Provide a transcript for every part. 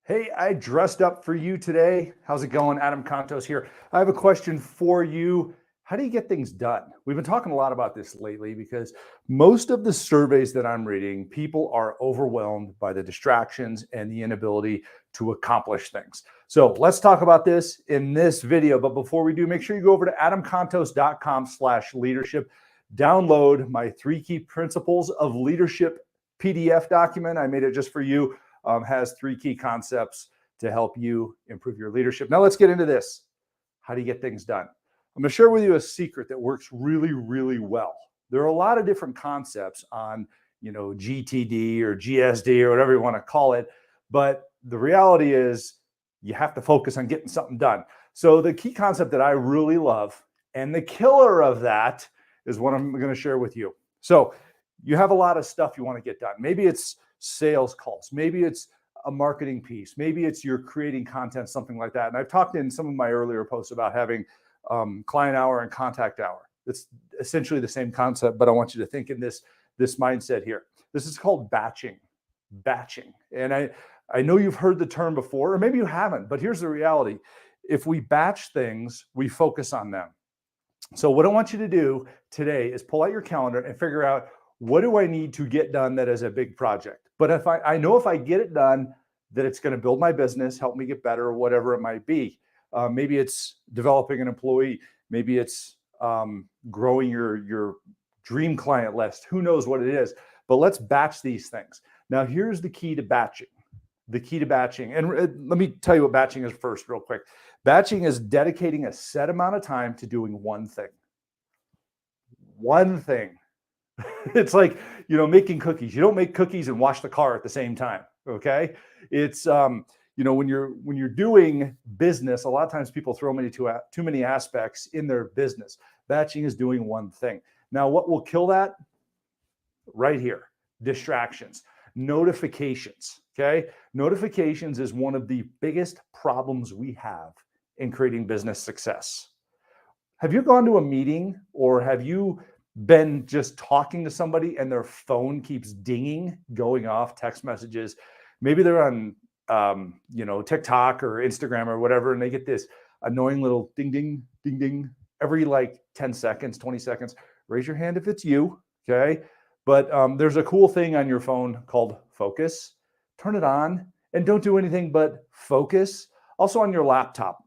Hey, I dressed up for you today. How's it going? Adam Contos here. I have a question for you. How do you get things done? We've been talking a lot about this lately because most of the surveys that I'm reading, people are overwhelmed by the distractions and the inability to accomplish things. So let's talk about this in this video. But before we do, make sure you go over to adamcontos.com/leadership. Download my 3 key principles of leadership PDF document. I made it just for you. Has 3 key concepts to help you improve your leadership. Now let's get into this. How do you get things done? I'm going to share with you a secret that works really, really well. There are a lot of different concepts on, GTD or GSD or whatever you want to call it, but the reality is you have to focus on getting something done. So the key concept that I really love, and the killer of that, is what I'm going to share with you. So you have a lot of stuff you want to get done. Maybe it's sales calls. Maybe it's a marketing piece. Maybe it's you're creating content, something like that. And I've talked in some of my earlier posts about having client hour and contact hour. It's essentially the same concept, but I want you to think in this mindset here. This is called batching. And I know you've heard the term before, or maybe you haven't, but here's the reality. If we batch things, we focus on them. So what I want you to do today is pull out your calendar and figure out, what do I need to get done that is a big project? But if I know if I get it done, that it's going to build my business, help me get better, or whatever it might be. Maybe it's developing an employee. Maybe it's growing your dream client list. Who knows what it is? But let's batch these things. Now, here's the key to batching. And let me tell you what batching is first, real quick. Batching is dedicating a set amount of time to doing one thing. One thing. It's like, making cookies. You don't make cookies and wash the car at the same time. Okay. It's, when you're doing business, a lot of times people throw too many aspects in their business. Batching is doing one thing. Now, what will kill that? Right here, distractions, notifications. Okay. Notifications is one of the biggest problems we have in creating business success. Have you gone to a meeting, or have you been just talking to somebody and their phone keeps dinging, going off, text messages? Maybe they're on, TikTok or Instagram or whatever, and they get this annoying little ding, ding, ding, ding every 10 seconds, 20 seconds. Raise your hand if it's you, okay? But there's a cool thing on your phone called Focus. Turn it on and don't do anything but focus. Also on your laptop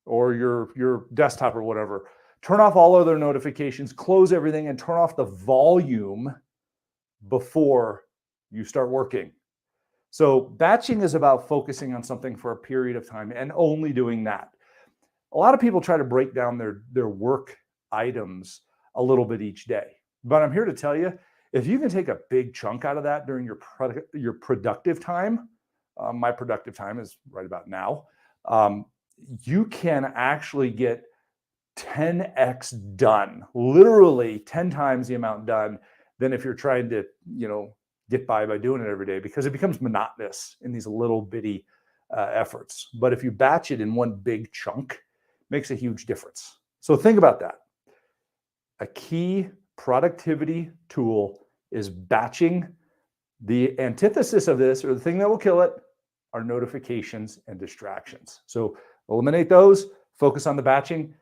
or your desktop or whatever. Turn off all other notifications, close everything, and turn off the volume before you start working. So batching is about focusing on something for a period of time and only doing that. A lot of people try to break down their work items a little bit each day. But I'm here to tell you, if you can take a big chunk out of that during your productive time, my productive time is right about now, you can actually get 10x done, literally 10 times the amount done than if you're trying to, get by doing it every day, because it becomes monotonous in these little bitty efforts. But if you batch it in one big chunk, it makes a huge difference. So think about that. A key productivity tool is batching. The antithesis of this, or the thing that will kill it, are notifications and distractions. So eliminate those, focus on the batching.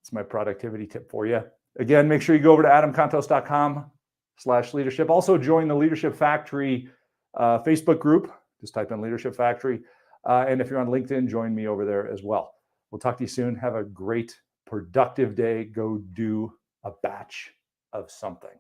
It's my productivity tip for you. Again, make sure you go over to adamcontos.com/leadership. Also join the Leadership Factory Facebook group. Just type in Leadership Factory. And if you're on LinkedIn, join me over there as well. We'll talk to you soon. Have a great, productive day. Go do a batch of something.